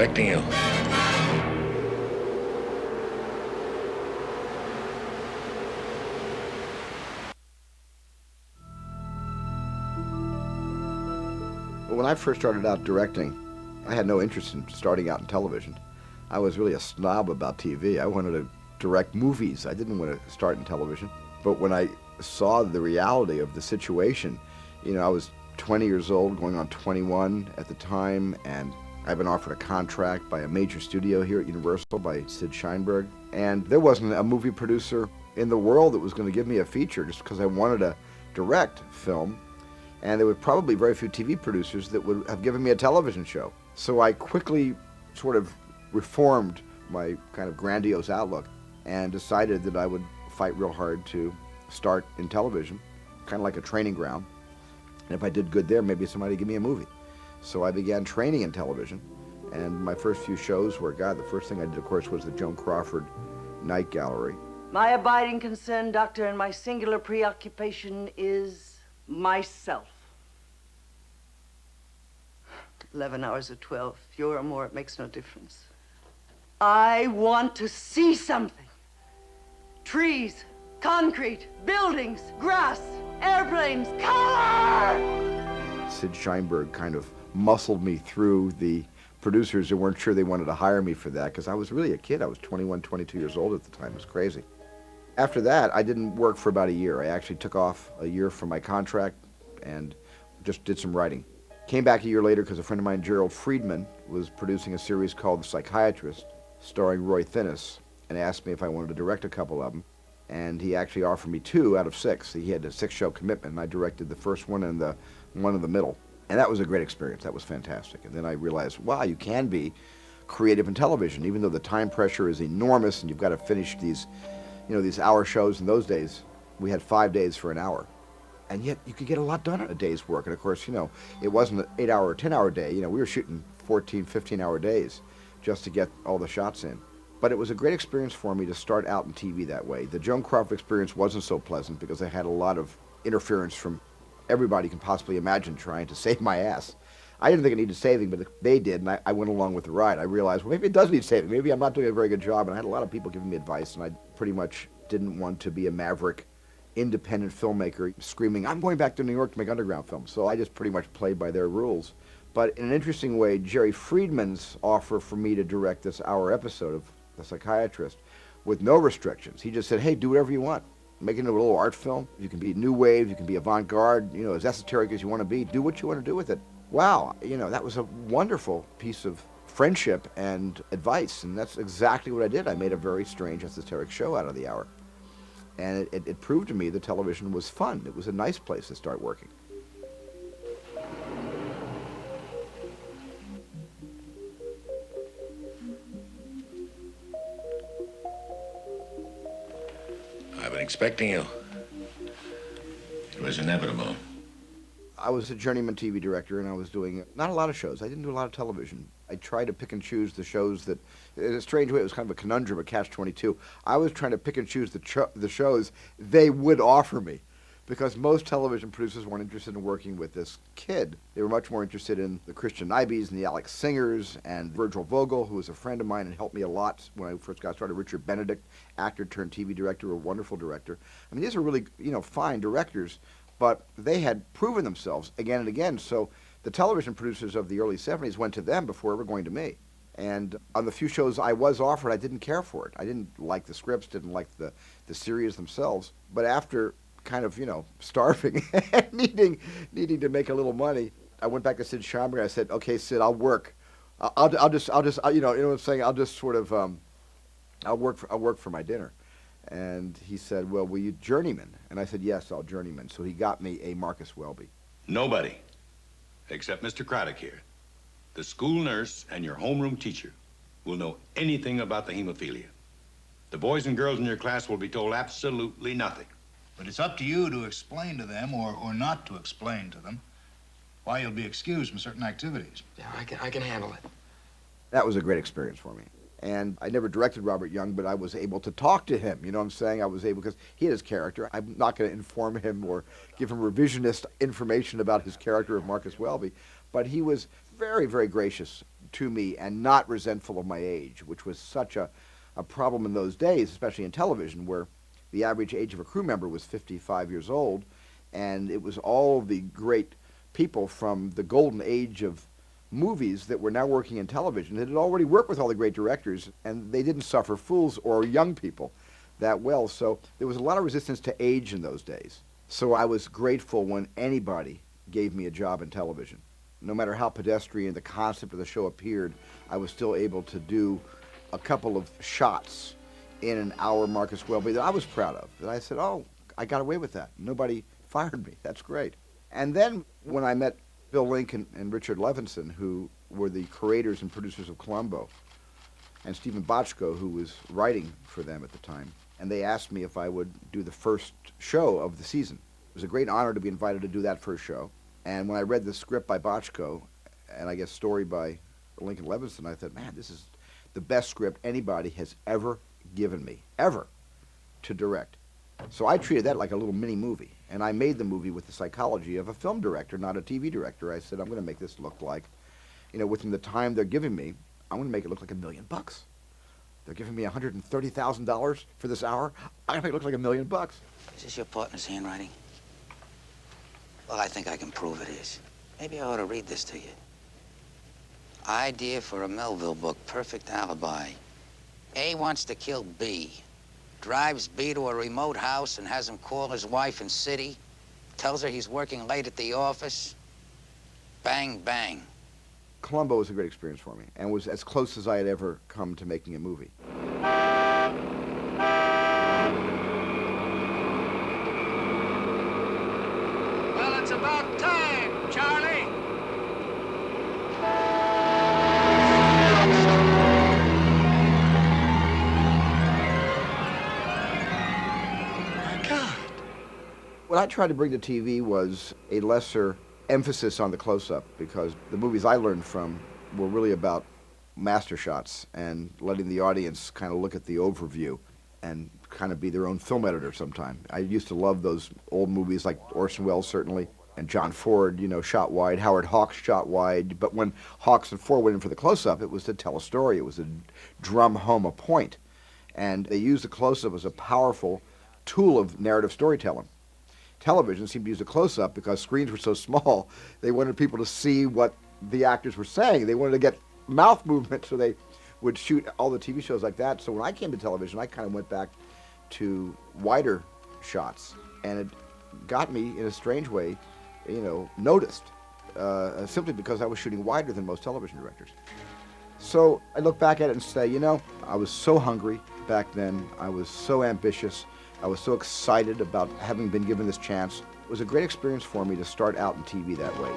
expecting you. When I first started out directing, I had no interest in starting out in television. I was really a snob about TV. I wanted to direct movies. I didn't want to start in television. But when I saw the reality of the situation, I was 20 years old, going on 21 at the time, and I've been offered a contract by a major studio here at Universal by Sid Sheinberg. And there wasn't a movie producer in the world that was going to give me a feature just because I wanted to direct film. And there were probably very few TV producers that would have given me a television show. So I quickly sort of reformed my kind of grandiose outlook and decided that I would fight real hard to start in television, kind of like a training ground. And if I did good there, maybe somebody would give me a movie. So I began training in television, and my first few shows were, the first thing I did, of course, was the Joan Crawford Night Gallery. My abiding concern, Doctor, and my singular preoccupation is myself. 11 hours or 12, fewer or more, it makes no difference. I want to see something. Trees, concrete, buildings, grass, airplanes, color! Sid Sheinberg kind of muscled me through the producers who weren't sure they wanted to hire me for that, because I was really a kid. I was 21, 22 years old at the time. It was crazy. After that, I didn't work for about a year. I actually took off a year from my contract and just did some writing. Came back a year later because a friend of mine, Gerald Friedman, was producing a series called The Psychiatrist, starring Roy Thinnes, and asked me if I wanted to direct a couple of them. And he actually offered me 2 out of 6. He had a 6-show commitment, and I directed the first one and the one in the middle. And that was a great experience. That was fantastic. And then I realized, wow, you can be creative in television, even though the time pressure is enormous and you've got to finish these, these hour shows. In those days, we had 5 days for an hour. And yet you could get a lot done in a day's work. And of course, it wasn't an 8-hour or 10-hour day. We were shooting 14, 15-hour days just to get all the shots in. But it was a great experience for me to start out in TV that way. The Joan Crawford experience wasn't so pleasant because I had a lot of interference from everybody you can possibly imagine trying to save my ass. I didn't think it needed saving, but they did, and I went along with the ride. I realized, well, maybe it does need saving. Maybe I'm not doing a very good job, and I had a lot of people giving me advice, and I pretty much didn't want to be a maverick independent filmmaker screaming, I'm going back to New York to make underground films. So I just pretty much played by their rules. But in an interesting way, Jerry Friedman's offer for me to direct this hour episode of The Psychiatrist with no restrictions. He just said, hey, do whatever you want. Make it a little art film. You can be new wave, you can be avant-garde, as esoteric as you want to be. Do what you want to do with it. Wow, that was a wonderful piece of friendship and advice, and that's exactly what I did. I made a very strange esoteric show out of the hour. And it proved to me that television was fun. It was a nice place to start working. I've been expecting you. It was inevitable. I was a journeyman TV director, and I was doing not a lot of shows. I didn't do a lot of television. I tried to pick and choose the shows that, in a strange way, it was kind of a conundrum, a catch-22. I was trying to pick and choose the shows they would offer me, because most television producers weren't interested in working with this kid. They were much more interested in the Christian Nibes and the Alex Singers and Virgil Vogel, who was a friend of mine and helped me a lot when I first got started. Richard Benedict, actor turned TV director, a wonderful director. I mean, these are really, fine directors, but they had proven themselves again and again. So the television producers of the early 70s went to them before ever going to me. And on the few shows I was offered, I didn't care for it. I didn't like the scripts, didn't like the series themselves. But after kind of, starving and needing to make a little money, I went back to Sid Sheinberg. I said, okay, Sid, I'll work. I'll just, you know what I'm saying? I'll just sort of, I'll work for my dinner. And he said, well, will you journeyman? And I said, yes, I'll journeyman. So he got me a Marcus Welby. Nobody, except Mr. Craddock here, the school nurse and your homeroom teacher, will know anything about the hemophilia. The boys and girls in your class will be told absolutely nothing. But it's up to you to explain to them, or not to explain to them, why you'll be excused from certain activities. Yeah, I can handle it. That was a great experience for me. And I never directed Robert Young, but I was able to talk to him. You know what I'm saying? I was able, because he had his character. I'm not going to inform him or give him revisionist information about his character of Marcus Welby, but he was very, very gracious to me and not resentful of my age, which was such a problem in those days, especially in television, where the average age of a crew member was 55 years old, and it was all the great people from the golden age of movies that were now working in television that had already worked with all the great directors, and they didn't suffer fools or young people that well. So there was a lot of resistance to age in those days. So I was grateful when anybody gave me a job in television. No matter how pedestrian the concept of the show appeared, I was still able to do a couple of shots in an hour Marcus Welby that I was proud of. And I said, oh, I got away with that. Nobody fired me. That's great. And then when I met Bill Lincoln and Richard Levinson, who were the creators and producers of Columbo, and Stephen Bochco, who was writing for them at the time, and they asked me if I would do the first show of the season. It was a great honor to be invited to do that first show. And when I read the script by Bochco, and I guess story by Lincoln Levinson, I thought, man, this is the best script anybody has ever given me, ever, to direct. So I treated that like a little mini movie, and I made the movie with the psychology of a film director, not a TV director. I said, I'm going to make this look like, within the time they're giving me, I'm going to make it look like $1 million. They're giving me $130,000 for this hour. I'm going to make it look like $1 million. Is this your partner's handwriting? Well, I think I can prove it is. Maybe I ought to read this to you. Idea for a Melville book, perfect alibi. A wants to kill B. Drives B to a remote house and has him call his wife in city. Tells her he's working late at the office. Bang, bang. Columbo was a great experience for me, and was as close as I had ever come to making a movie. Well, it's about time, Charlie. My God. What I tried to bring to TV was a lesser emphasis on the close-up, because the movies I learned from were really about master shots and letting the audience kind of look at the overview and kind of be their own film editor sometime. I used to love those old movies like Orson Welles, certainly, and John Ford, shot wide. Howard Hawks shot wide. But when Hawks and Ford went in for the close-up, it was to tell a story. It was to drum home a point. And they used the close-up as a powerful tool of narrative storytelling. Television seemed to use a close-up because screens were so small, they wanted people to see what the actors were saying. They wanted to get mouth movement, so they would shoot all the TV shows like that. So when I came to television, I kind of went back to wider shots, and it got me, in a strange way, noticed, simply because I was shooting wider than most television directors. So I look back at it and say, I was so hungry back then. I was so ambitious. I was so excited about having been given this chance. It was a great experience for me to start out in TV that way.